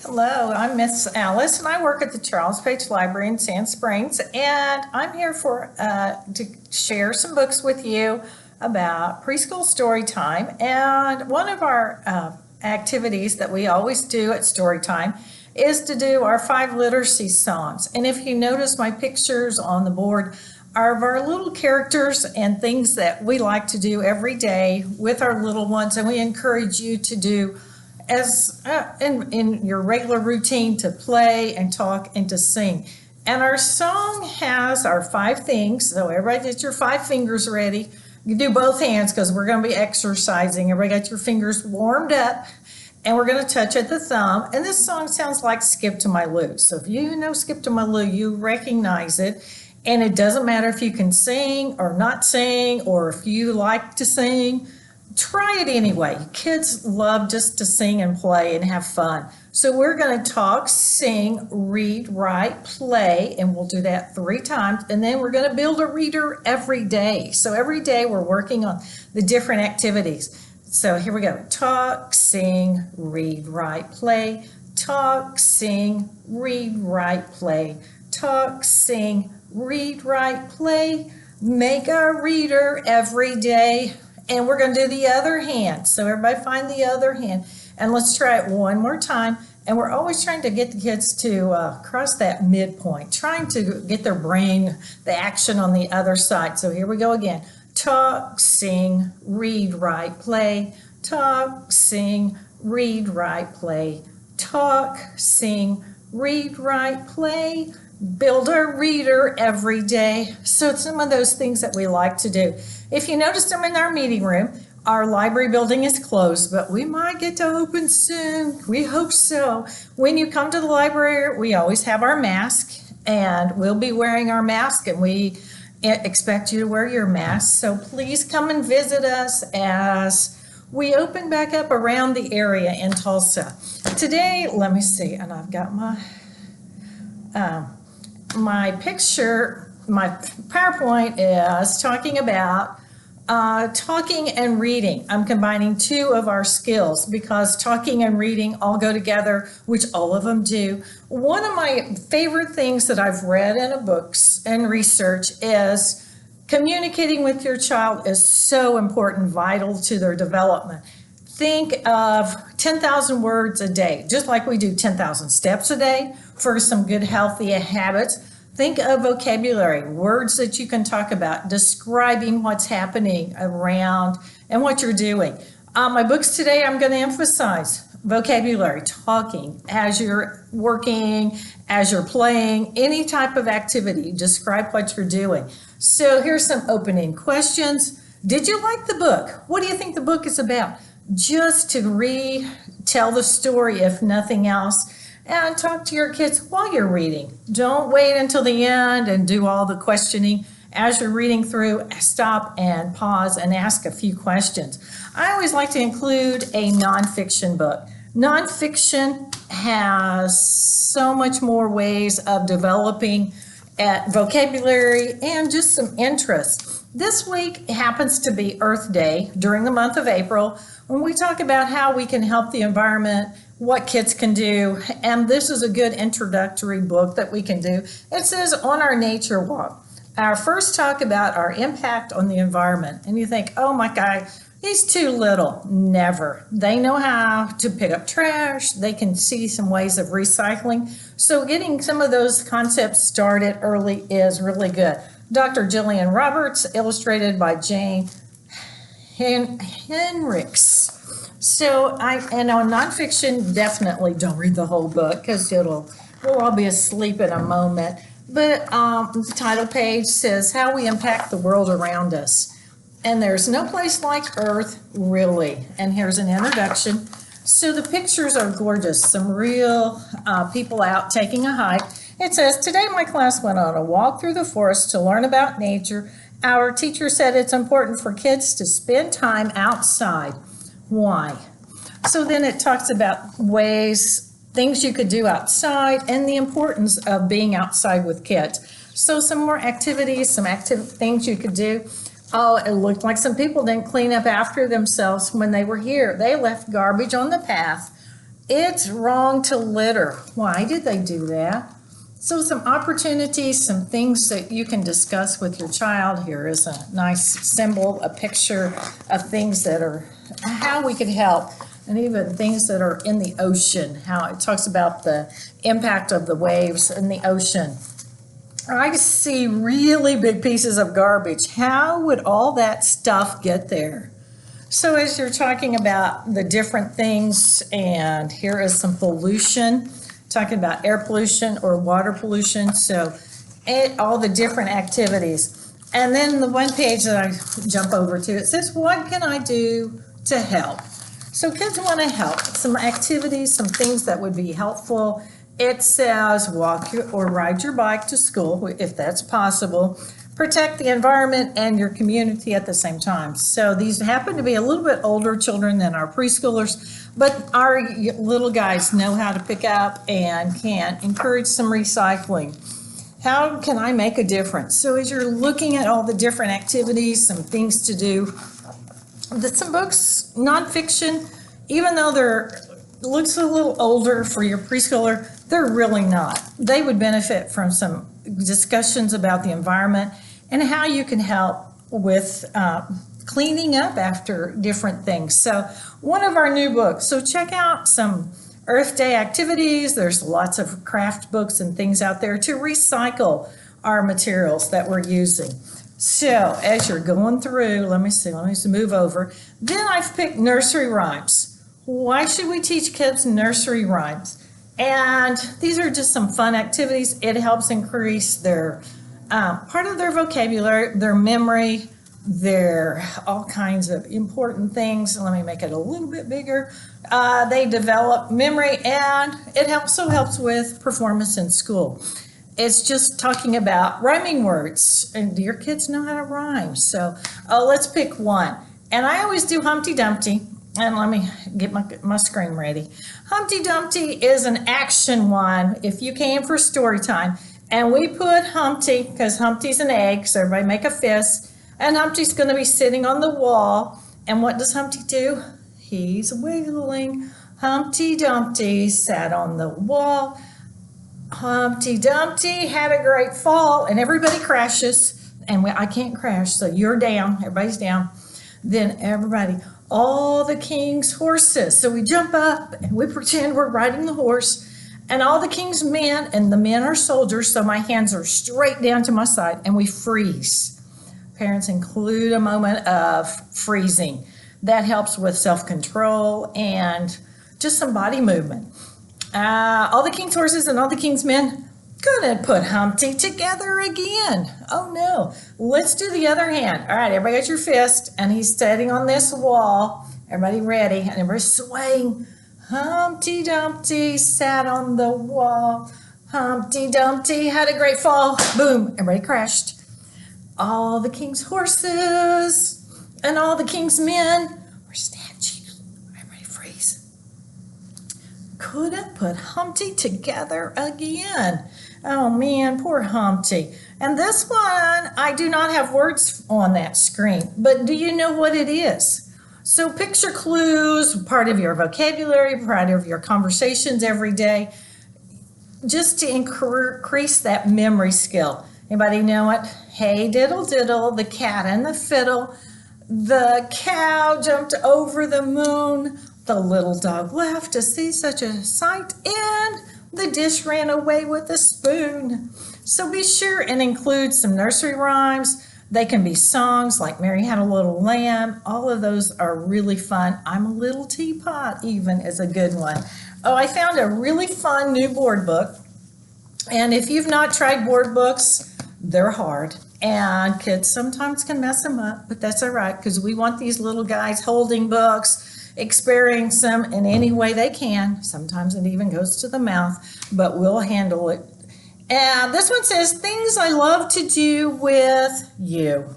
Hello, I'm Miss Alice, and I work at the Charles Page Library in Sand Springs, and I'm here to share some books with you about preschool story time. And one of our activities that we always do at story time is to do our 5 literacy songs. And if you notice my pictures on the board are of our little characters and things that we like to do every day with our little ones, and we encourage you to do as in your regular routine, to play and talk and to sing. And our song has our 5 things, so everybody get your 5 fingers ready. You do both hands because we're going to be exercising. Everybody got your fingers warmed up, and we're going to touch at the thumb. And this song sounds like Skip to My Lou. So if you know Skip to My Lou, you recognize it. And it doesn't matter if you can sing or not sing, or if you like to sing. Try it anyway. Kids love just to sing and play and have fun. So we're going to talk, sing, read, write, play, and we'll do that 3 times. And then we're going to build a reader every day. So every day we're working on the different activities. So here we go. Talk, sing, read, write, play. Talk, sing, read, write, play. Talk, sing, read, write, play. Make a reader every day. And we're going to do the other hand. So everybody find the other hand. And let's try it one more time. And we're always trying to get the kids to cross that midpoint, trying to get their brain, the action on the other side. So here we go again. Talk, sing, read, write, play. Talk, sing, read, write, play. Talk, sing, read, write, play. Build a reader every day. So it's some of those things that we like to do. If you noticed them in our meeting room, our library building is closed, but we might get to open soon. We hope so. When you come to the library, we always have our mask, and we'll be wearing our mask, and we expect you to wear your mask. So please come and visit us as we open back up around the area in Tulsa. Today, let me see, and I've got my picture, my PowerPoint is talking about talking and reading. I'm combining 2 of our skills because talking and reading all go together, which all of them do. One of my favorite things that I've read in books and research is communicating with your child is so important, vital to their development. Think of 10,000 words a day, just like we do 10,000 steps a day for some good, healthy habits. Think of vocabulary, words that you can talk about, describing what's happening around and what you're doing. My books today, I'm going to emphasize vocabulary, talking as you're working, as you're playing, any type of activity, describe what you're doing. So here's some opening questions. Did you like the book? What do you think the book is about? Just to retell the story, if nothing else, and talk to your kids while you're reading. Don't wait until the end and do all the questioning. As you're reading through, stop and pause and ask a few questions. I always like to include a nonfiction book. Nonfiction has so much more ways of developing vocabulary and just some interest. This week happens to be Earth Day during the month of April, when we talk about how we can help the environment, what kids can do, and this is a good introductory book that we can do. It says On Our Nature Walk. Our first talk about our impact on the environment. And you think, oh my God, he's too little. Never. They know how to pick up trash. They can see some ways of recycling. So getting some of those concepts started early is really good. Dr. Jillian Roberts, illustrated by Jane Henricks. So and on nonfiction, definitely don't read the whole book because we'll all be asleep in a moment. But the title page says how we impact the world around us. And there's no place like Earth, really. And here's an introduction. So the pictures are gorgeous. Some real people out taking a hike. It says, today my class went on a walk through the forest to learn about nature. Our teacher said it's important for kids to spend time outside. Why? So then it talks about things you could do outside and the importance of being outside with kids. So some more activities, some things you could do. Oh, it looked like some people didn't clean up after themselves when they were here. They left garbage on the path. It's wrong to litter. Why did they do that? So some opportunities, some things that you can discuss with your child. Here is a nice symbol, a picture of things that are, how we could help, and even things that are in the ocean, how it talks about the impact of the waves in the ocean. I see really big pieces of garbage. How would all that stuff get there? So as you're talking about the different things, and here is some pollution, talking about air pollution or water pollution, so all the different activities. And then the one page that I jump over to, it says, what can I do to help? So kids want to help. Some activities, some things that would be helpful. It says walk or ride your bike to school, if that's possible. Protect the environment and your community at the same time. So these happen to be a little bit older children than our preschoolers, but our little guys know how to pick up and can encourage some recycling. How can I make a difference? So as you're looking at all the different activities, some things to do, some books, nonfiction, even though they're looks a little older for your preschooler, they're really not. They would benefit from some discussions about the environment and how you can help with cleaning up after different things. So one of our new books, so check out some Earth Day activities. There's lots of craft books and things out there to recycle our materials that we're using. So as you're going through, let me move over. Then I've picked nursery rhymes. Why should we teach kids nursery rhymes? And these are just some fun activities. It helps increase their part of their vocabulary, their memory, their all kinds of important things. Let me make it a little bit bigger. They develop memory, and it also helps with performance in school. It's just talking about rhyming words, and do your kids know how to rhyme? So let's pick one. And I always do Humpty Dumpty. And let me get my screen ready. Humpty Dumpty is an action one. If you came for story time, and we put Humpty, because Humpty's an egg, so everybody make a fist, and Humpty's going to be sitting on the wall. And what does Humpty do? He's wiggling. Humpty Dumpty sat on the wall. Humpty Dumpty had a great fall, and everybody crashes. And I can't crash, so you're down. Everybody's down. Then everybody, all the king's horses. So we jump up and we pretend we're riding the horse, and all the king's men, and the men are soldiers, so my hands are straight down to my side, and we freeze. Parents include a moment of freezing. That helps with self-control and just some body movement. All the king's horses and all the king's men gonna put Humpty together again. Oh no, let's do the other hand. All right, everybody got your fist, and he's standing on this wall. Everybody ready, and everybody's swaying. Humpty Dumpty sat on the wall. Humpty Dumpty had a great fall. Boom, everybody crashed. All the king's horses and all the king's men were statues. Everybody freeze. Couldn't put Humpty together again. Oh man, poor Humpty. And this one, I do not have words on that screen, but do you know what it is? So picture clues, part of your vocabulary, part of your conversations every day, just to increase that memory skill. Anybody know it? Hey diddle diddle, the cat and the fiddle. The cow jumped over the moon. The little dog laughed to see such a sight, and the dish ran away with the spoon. So be sure and include some nursery rhymes. They can be songs like Mary Had a Little Lamb. All of those are really fun. I'm a Little Teapot even is a good one. Oh, I found a really fun new board book. And if you've not tried board books, they're hard. And kids sometimes can mess them up, but that's all right, because we want these little guys holding books, experience them in any way they can. Sometimes it even goes to the mouth, but we'll handle it. And this one says, things I love to do with you.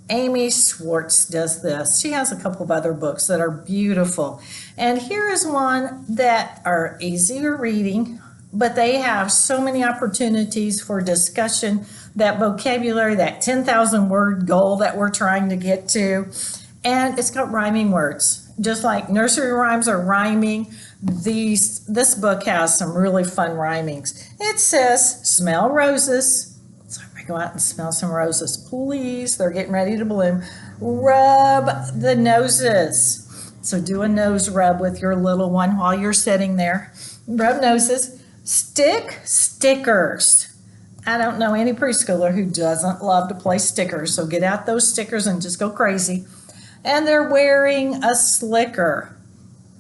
Amy Swhwartz does this. She has a couple of other books that are beautiful. And here is one that are easier reading, but they have so many opportunities for discussion, that vocabulary, that 10,000 word goal that we're trying to get to. And it's got rhyming words. Just like nursery rhymes are rhyming, This book has some really fun rhymings. It says, smell roses. So everybody go out and smell some roses, please. They're getting ready to bloom. Rub the noses. So do a nose rub with your little one while you're sitting there. Rub noses. Stick stickers. I don't know any preschooler who doesn't love to play stickers, so get out those stickers and just go crazy. And they're wearing a slicker.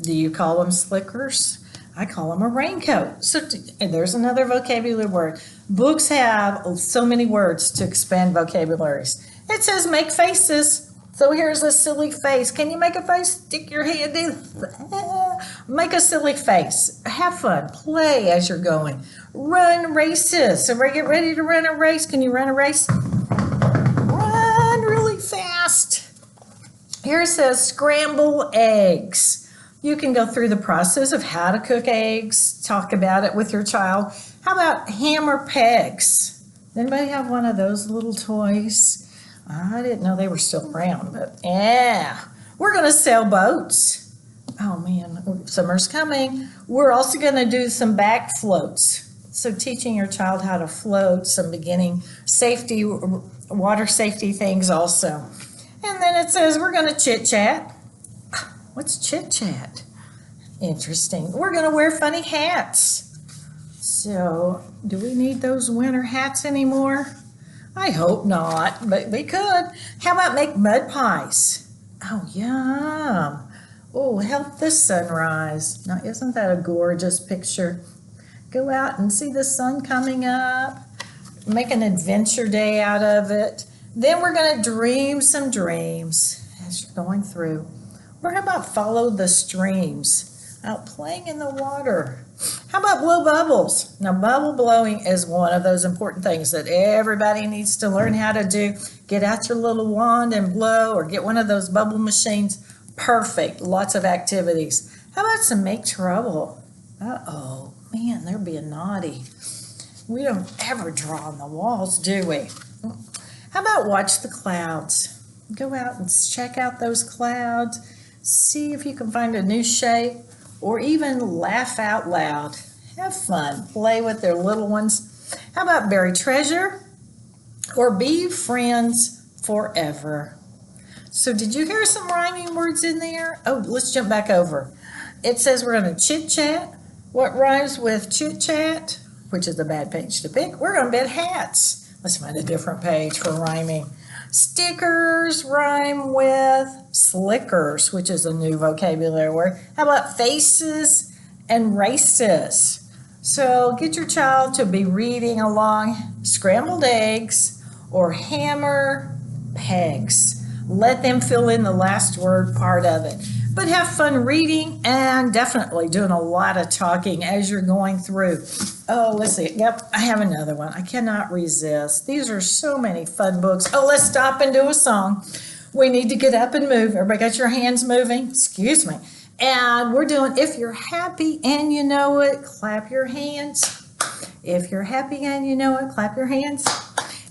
Do you call them slickers? I call them a raincoat. So and there's another vocabulary word. Books have so many words to expand vocabularies. It says make faces. So here's a silly face. Can you make a face? Stick your hand in. Make a silly face. Have fun. Play as you're going. Run races. So get ready to run a race. Can you run a race? Run really fast. Here it says scramble eggs. You can go through the process of how to cook eggs. Talk about it with your child. How about hammer pegs? Anybody have one of those little toys? I didn't know they were still around, but yeah. We're going to sail boats. Oh man, summer's coming. We're also going to do some back floats. So teaching your child how to float, some beginning safety, water safety things also. And then it says we're going to chit chat. What's chit chat? Interesting. We're going to wear funny hats. So do we need those winter hats anymore? I hope not, but we could. How about make mud pies? Oh, yum. Oh, help the sunrise. Now, isn't that a gorgeous picture? Go out and see the sun coming up. Make an adventure day out of it. Then we're going to dream some dreams as you're going through. Or how about follow the streams? Out playing in the water. How about blow bubbles? Now, bubble blowing is one of those important things that everybody needs to learn how to do. Get out your little wand and blow, or get one of those bubble machines. Perfect. Lots of activities. How about some make trouble? Uh-oh. Man, they're being naughty. We don't ever draw on the walls, do we? How about watch the clouds? Go out and check out those clouds. See if you can find a new shape, or even laugh out loud. Have fun. Play with their little ones. How about bury treasure? Or be friends forever. So did you hear some rhyming words in there? Oh, let's jump back over. It says we're going to chit chat. What rhymes with chit chat? Which is a bad page to pick. We're going to bet hats. Let's find a different page for rhyming. Stickers rhyme with slickers, which is a new vocabulary word. How about faces and races? So get your child to be reading along scrambled eggs or hammer pegs. Let them fill in the last word part of it. But have fun reading and definitely doing a lot of talking as you're going through. Oh, let's see. Yep, I have another one. I cannot resist. These are so many fun books. Oh, let's stop and do a song. We need to get up and move. Everybody got your hands moving? Excuse me. And we're doing If You're Happy and You Know It, clap your hands. If you're happy and you know it, clap your hands.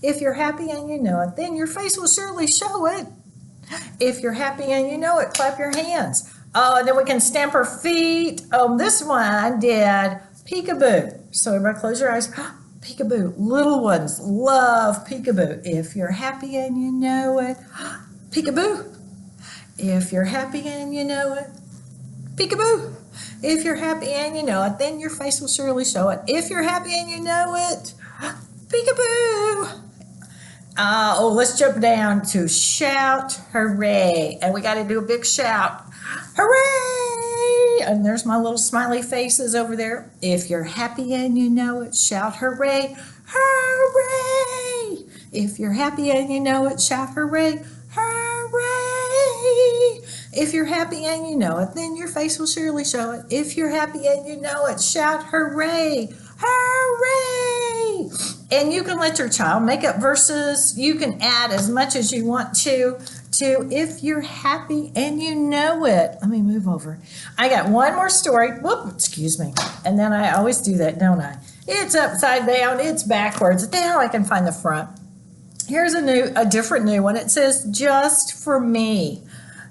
If you're happy and you know it, then your face will surely show it. If you're happy and you know it, clap your hands. Oh, and then we can stamp our feet. Oh, this one did Peekaboo. So everybody close your eyes. Peekaboo. Little ones love Peekaboo. If you're happy and you know it, Peekaboo. If you're happy and you know it, Peekaboo. If you're happy and you know it, then your face will surely show it. If you're happy and you know it, Peekaboo. Let's jump down to shout hooray. And we got to do a big shout. Hooray! And there's my little smiley faces over there. If you're happy and you know it, shout hooray. Hooray! If you're happy and you know it, shout hooray. Hooray! If you're happy and you know it, then your face will surely show it. If you're happy and you know it, shout hooray. Hooray! And you can let your child make up verses. You can add as much as you want to if you're happy and you know it. Let me move over. I got one more story. Whoop, excuse me. And then I always do that, don't I? It's upside down. It's backwards. Now I can find the front. Here's a different new one. It says, just for me.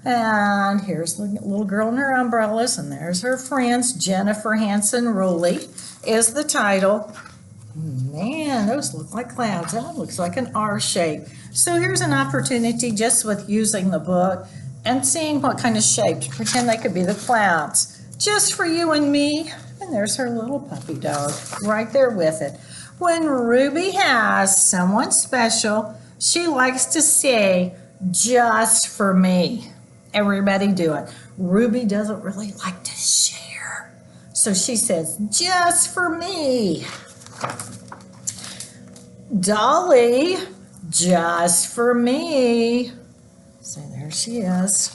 And here's the little girl in her umbrellas, and there's her friends. Jennifer Hansen Rolli is the title. Man, those look like clouds. That one looks like an R shape. So here's an opportunity just with using the book and seeing what kind of shapes. Pretend they could be the clouds. Just for you and me. And there's her little puppy dog right there with it. When Ruby has someone special, she likes to say, just for me. Everybody do it. Ruby doesn't really like to share. So she says, just for me. Dolly, just for me. So there she is.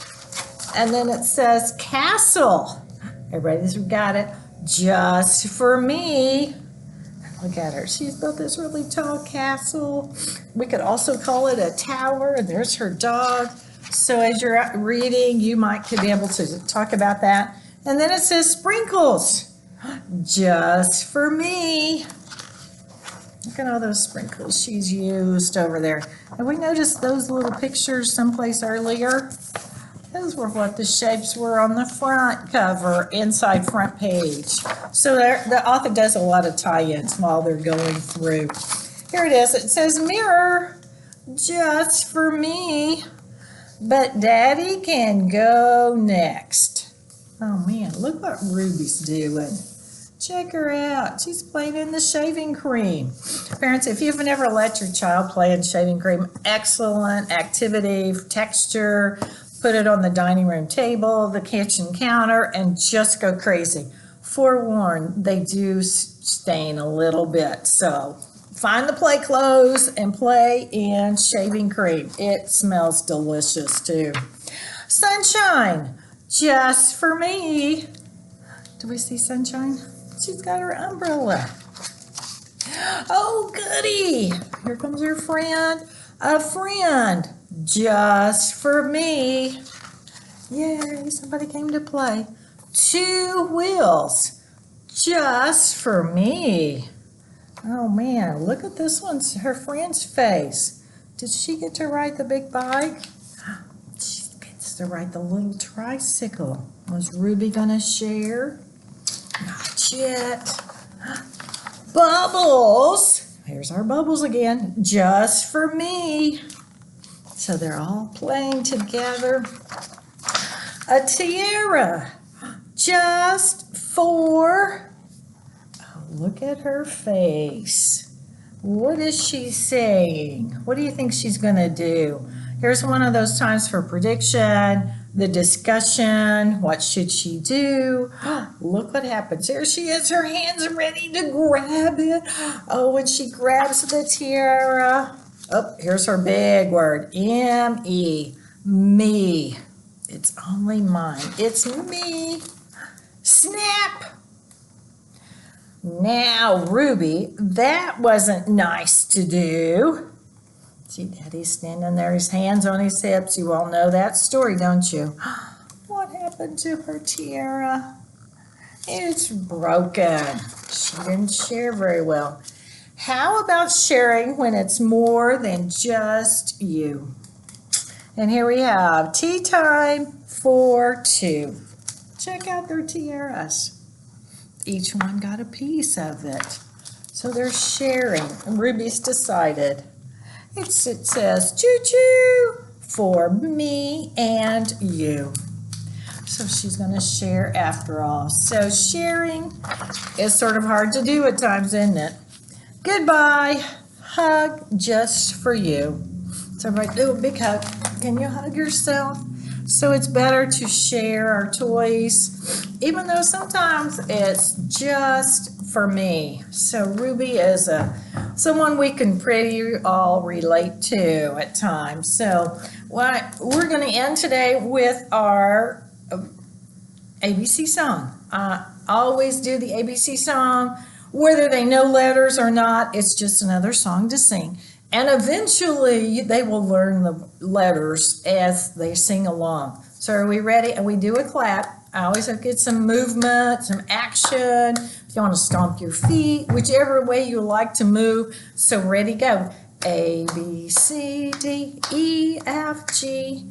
And then it says castle. Everybody's got it. Just for me. Look at her. She's built this really tall castle. We could also call it a tower. And there's her dog. So as you're reading, you might be able to talk about that. And then it says sprinkles. Just for me. Look at all those sprinkles she's used over there. And we noticed those little pictures someplace earlier. Those were what the shapes were on the front cover, inside front page. So the author does a lot of tie-ins while they're going through. Here it is. It says mirror, just for me. But Daddy can go next. Oh man, look what Ruby's doing. Check her out. She's playing in the shaving cream. Parents, if you've never let your child play in shaving cream, excellent activity, texture. Put it on the dining room table, the kitchen counter, and just go crazy. Forewarned, they do stain a little bit. So find the play clothes and play in shaving cream. It smells delicious too. Sunshine, just for me. Do we see Sunshine? She's got her umbrella. Oh, goody. Here comes her friend. A friend, just for me. Yay, somebody came to play. Two wheels, just for me. Oh man, look at this one's her friend's face. Did she get to ride the big bike? She gets to ride the little tricycle. Was Ruby gonna share? Not yet. Bubbles. Here's our bubbles again. Just for me. So they're all playing together. A tiara. Just for. Oh, look at her face. What is she saying? What do you think she's going to do? Here's one of those times for prediction, the discussion. What should she do? Look what happens. There she is. Her hands ready to grab it. Oh, when she grabs the tiara. Oh, here's her big word. M-E. Me. It's only mine. It's me. Snap. Now, Ruby, that wasn't nice to do. See, Daddy's standing there, his hands on his hips. You all know that story, don't you? What happened to her tiara? It's broken. She didn't share very well. How about sharing when it's more than just you? And here we have tea time for two. Check out their tiaras. Each one got a piece of it. So they're sharing. And Ruby's decided. It says, choo-choo, for me and you. So she's going to share after all. So sharing is sort of hard to do at times, isn't it? Goodbye. Hug just for you. So everybody do a big hug. Can you hug yourself? So it's better to share our toys, even though sometimes it's just for me. So Ruby is someone we can pretty all relate to at times. So we're going to end today with our ABC song. I always do the ABC song, whether they know letters or not. It's just another song to sing. And eventually they will learn the letters as they sing along. So are we ready? And we do a clap. I always have to get some movement, some action. If you want to stomp your feet, whichever way you like to move. So ready, go. A, B, C, D, E, F, G,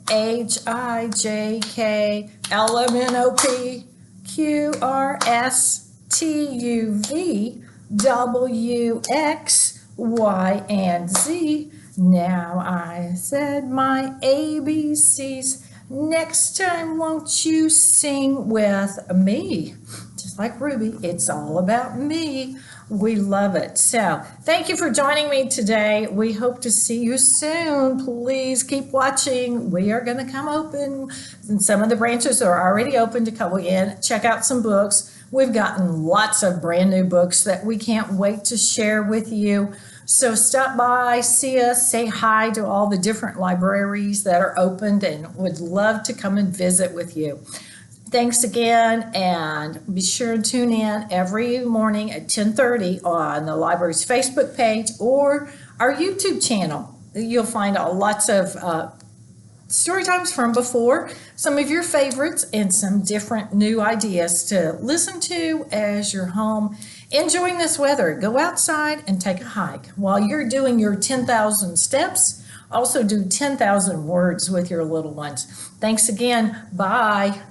HIJKLMNOPQRSTUVWXY and Z. Now I said my ABCs. Next time, won't you sing with me? Just like Ruby, it's all about me. We love it. So thank you for joining me today. We hope to see you soon. Please keep watching. We are going to come open, and some of the branches are already open to come in. Check out some books. We've gotten lots of brand new books that we can't wait to share with you. So stop by, see us, say hi to all the different libraries that are opened, and would love to come and visit with you. Thanks again, and be sure to tune in every morning at 10:30 on the library's Facebook page or our YouTube channel. You'll find lots of story times from before, some of your favorites, and some different new ideas to listen to as you're home enjoying this weather. Go outside and take a hike. While you're doing your 10,000 steps, also do 10,000 words with your little ones. Thanks again. Bye.